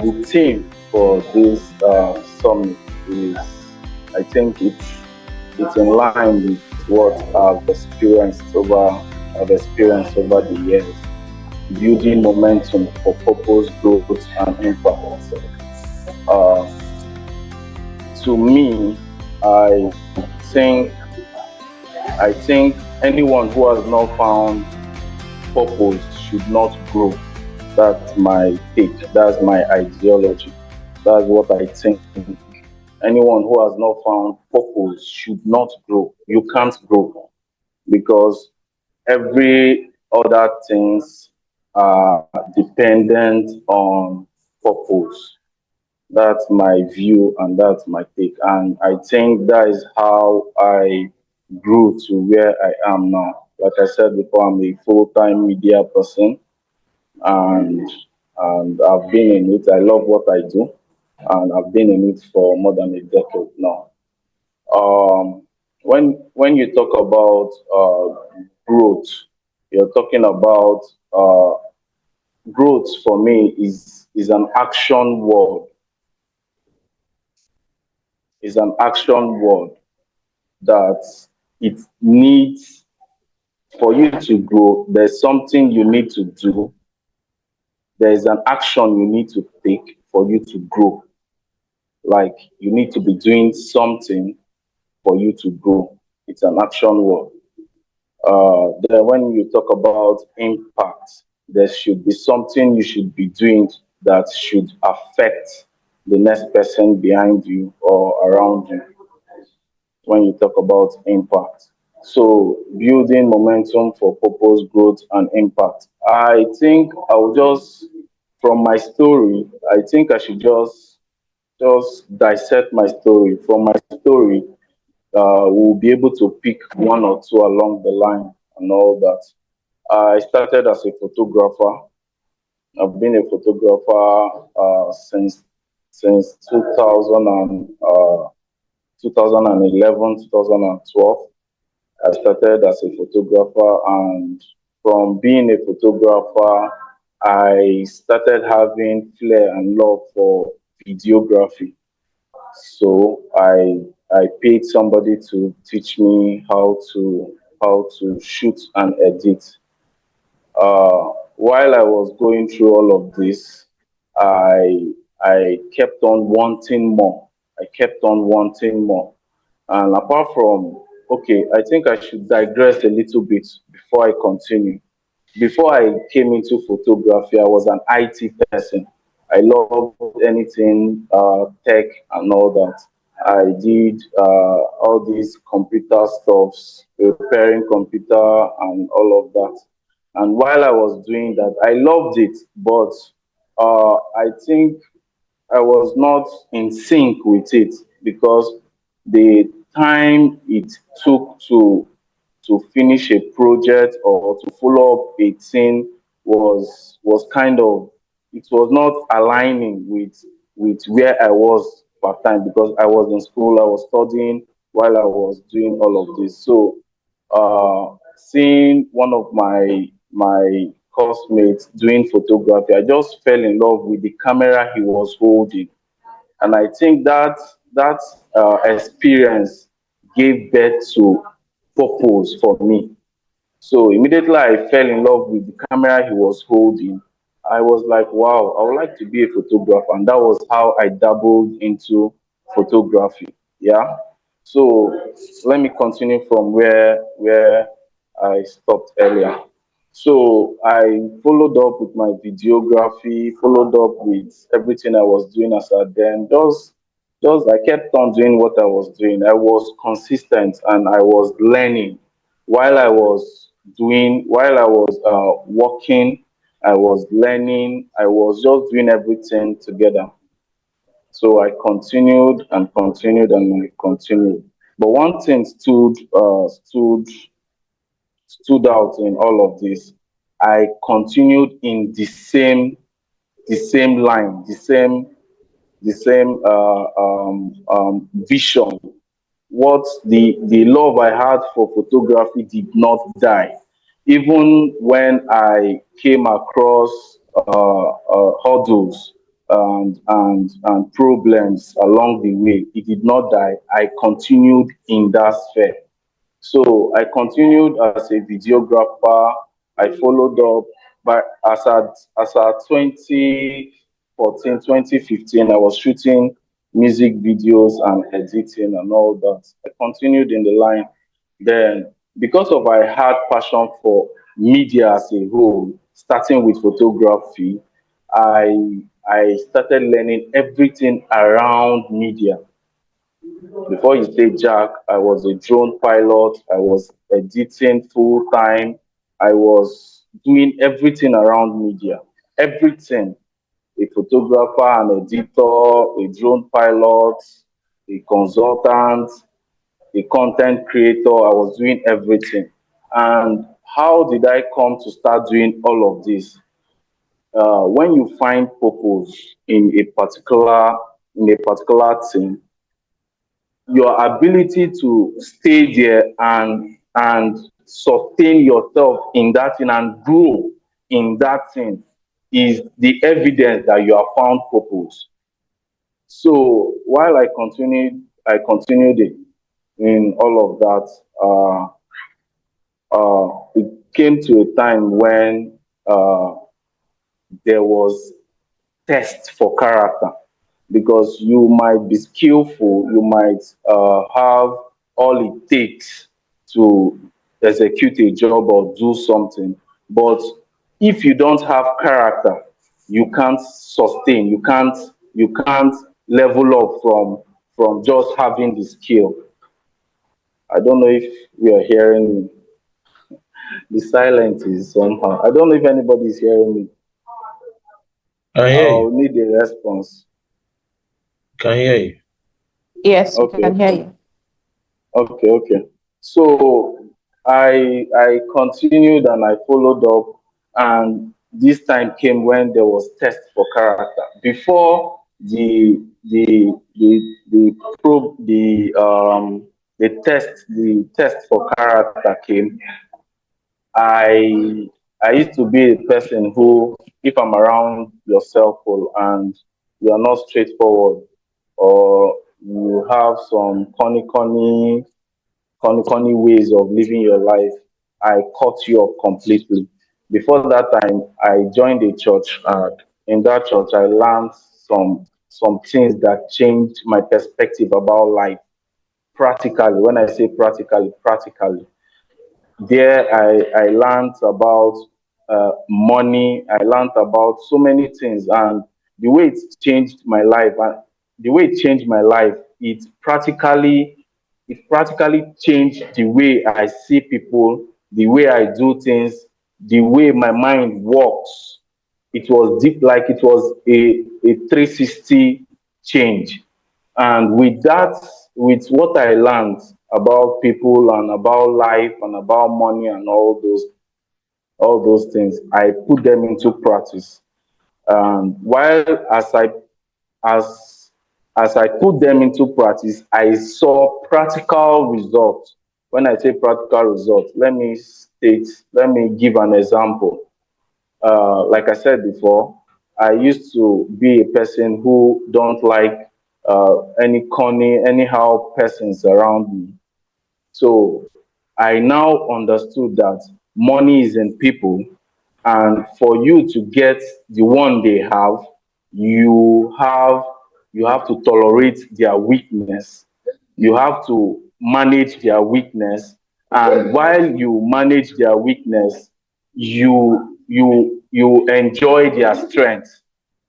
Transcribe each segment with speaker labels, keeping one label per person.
Speaker 1: The theme for this summit is, I think it's in line with what I've experienced over the years, building momentum for purpose, growth, and impact. Uh, to me, I think I think anyone who has not found purpose should not grow. That's my take. That's my ideology. That's what I think. Anyone who has not found purpose should not grow. You can't grow because every other things are dependent on purpose. That's my view and that's my take. And I think that is how I grew to where I am now. Like I said before, I'm a full-time media person, and I've been in it. I love what I do, and I've been in it for more than a decade now. Um, when you talk about growth, you're talking about uh, growth. For me is an action word. Is an action word that it needs for you to grow. There's something you need to do. There is an action you need to take for you to grow. Like you need to be doing something for you to grow. It's an action word. Then when you talk about impact, there should be something you should be doing that should affect the next person behind you or around you when you talk about impact. So building momentum for purpose, growth, and impact. I think I'll just from my story, I think I should just dissect my story. From my story, we'll be able to pick one or two along the line and all that. I started as a photographer. I've been a photographer since 2000 2011, 2012. I started as a photographer, and from being a photographer, I started having flair and love for videography. So I paid somebody to teach me how to shoot and edit. While I was going through all of this, I kept on wanting more. I kept on wanting more. And apart from, okay, I think I should digress a little bit before I continue. Before I came into photography, I was an IT person. I loved anything tech and all that. I did all these computer stuffs, repairing computer and all of that. And while I was doing that, I loved it, but I think I was not in sync with it because the time it took to finish a project or to follow up a thing was kind of, it was not aligning with where I was part time because I was in school, I was studying while I was doing all of this. So seeing one of my classmates doing photography, I just fell in love with the camera he was holding, and I think that experience gave birth to purpose for me. So immediately I fell in love with the camera he was holding. I was like, wow, I would like to be a photographer. And that was how I dabbled into photography. Yeah. So let me continue from where I stopped earlier. So I followed up with my videography, followed up with everything I was doing as a then. Just I kept on doing what I was doing. I was consistent and I was learning while I was working. I was learning. I was just doing everything together. So I continued and continued and I continued. But one thing stood out in all of this. I continued in the same line, the same vision what the love I had for photography did not die. Even when I came across hurdles and problems along the way, it did not die. I continued in that sphere. So I continued as a videographer. I followed up, but as at 2014, 2015, I was shooting music videos and editing and all that. I continued in the line. Then, because of I had passion for media as a whole, starting with photography, I started learning everything around media. Before you say Jack, I was a drone pilot. I was editing full time. I was doing everything around media. Everything. A photographer, an editor, a drone pilot, a consultant, a content creator. I was doing everything. And how did I come to start doing all of this? When you find purpose in a particular thing, your ability to stay there and sustain yourself in that thing and grow in that thing is the evidence that you have found purpose. So while I continued it in all of that. It came to a time when there was test for character, because you might be skillful, you might have all it takes to execute a job or do something, but if you don't have character, you can't sustain, you can't level up from just having the skill. I don't know if we are hearing me. The silence is somehow. I don't know if anybody is hearing me.
Speaker 2: I hear you.
Speaker 1: I'll need a response.
Speaker 2: Can hear you.
Speaker 3: Yes, we
Speaker 1: Okay,
Speaker 3: can hear you.
Speaker 1: okay. So I continued and I followed up, and this time came when there was test for character. Before the test for character came, I I used to be a person who, if I'm around yourself and you are not straightforward, or you have some funny ways of living your life, I cut you off completely. Before that time, I joined a church, and in that church, I learned some things that changed my perspective about life. Practically, when I say practically, there I learned about money. I learned about so many things, and the way it changed my life, and the way it changed my life, it practically changed the way I see people, the way I do things, the way my mind works. It was deep, like it was a 360 change. And with that, with what I learned about people and about life and about money and all those things, I put them into practice. And while as as I put them into practice, I saw practical results. When I say practical results, let me give an example. Like I said before, I used to be a person who don't like any corny, anyhow persons around me. So I now understood that money is in people, and for you to get the one they have, you have you have to tolerate their weakness. You have to manage their weakness, and while you manage their weakness, you enjoy their strength.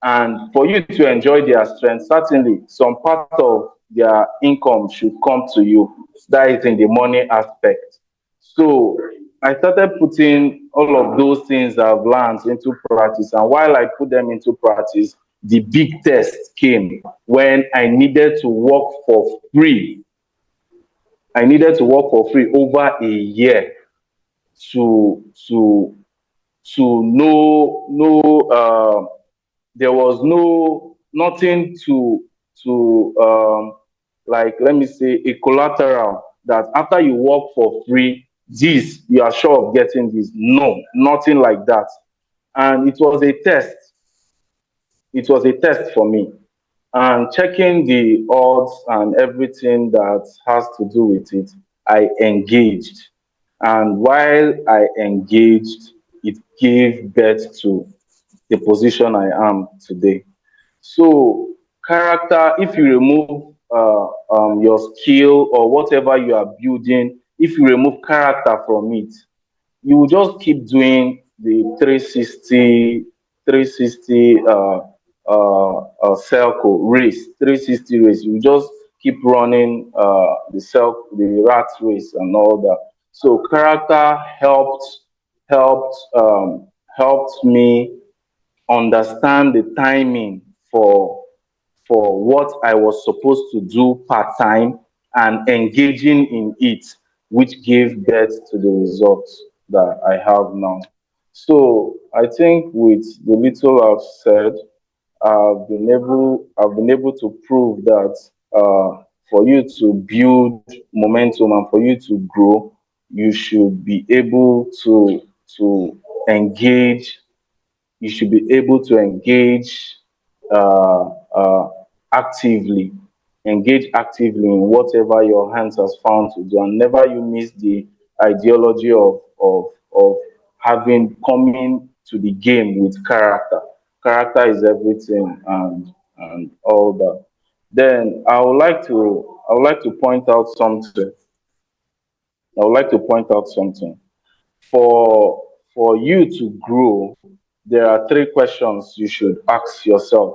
Speaker 1: And for you to enjoy their strength, certainly some part of their income should come to you. That is in the money aspect. So I started putting all of those things I've learned into practice. And while I put them into practice, the big test came when I needed to work for free. I needed to work for free over a year to to to there was nothing to like let me say a collateral that after you work for free, this you are sure of getting this. No, nothing like that. And it was a test. It was a test for me. And checking the odds and everything that has to do with it, I engaged. And while I engaged, it gave birth to the position I am today. So, character, if you remove your skill or whatever you are building, if you remove character from it, you will just keep doing the 360 circle race, 360 race. You just keep running the rat race and all that. So character helped helped me understand the timing for what I was supposed to do part time and engaging in it, which gave birth to the results that I have now. So I think with the little I've said, I've been able to prove that for you to build momentum and for you to grow, you should be able to engage you should be able to uh, uh, actively, engage actively in whatever your hands has found to do, and never you miss the ideology of having coming to the game with character. Character is everything, and all that. Then I would like to point out something. I would like to point out something for you to grow, there are three questions you should ask yourself.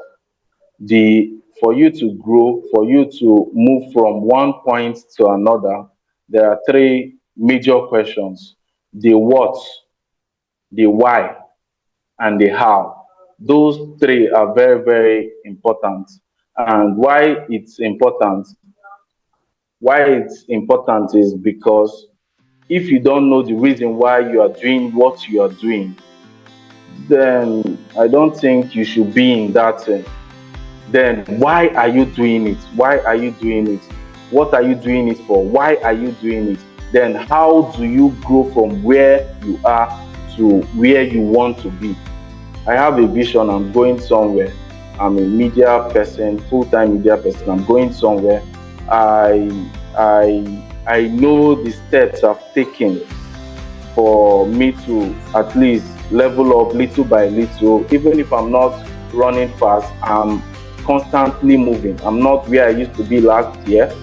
Speaker 1: The For you to grow, for you to move from one point to another, there are three major questions: the what, the why, and the how. Those three are very, very important. And why it's important is because if you don't know the reason why you are doing what you are doing, then I don't think you should be in that thing. Then why are you doing it? Why are you doing it? What are you doing it for? Why are you doing it? Then how do you grow from where you are to where you want to be? I have a vision, I'm going somewhere. I'm a media person, full-time media person. I'm going somewhere. I know the steps I've taken for me to at least level up little by little. Even if I'm not running fast, I'm constantly moving. I'm not where I used to be last year.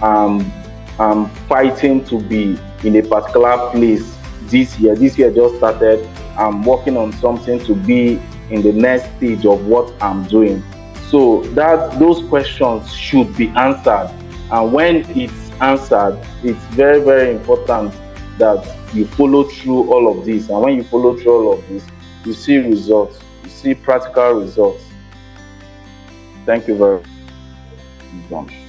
Speaker 1: I'm, I'm fighting to be in a particular place this year. This year just started. I'm working on something to be in the next stage of what I'm doing. So that those questions should be answered. And when it's answered, it's very, very important that you follow through all of this. And when you follow through all of this, you see results, you see practical results. Thank you very much.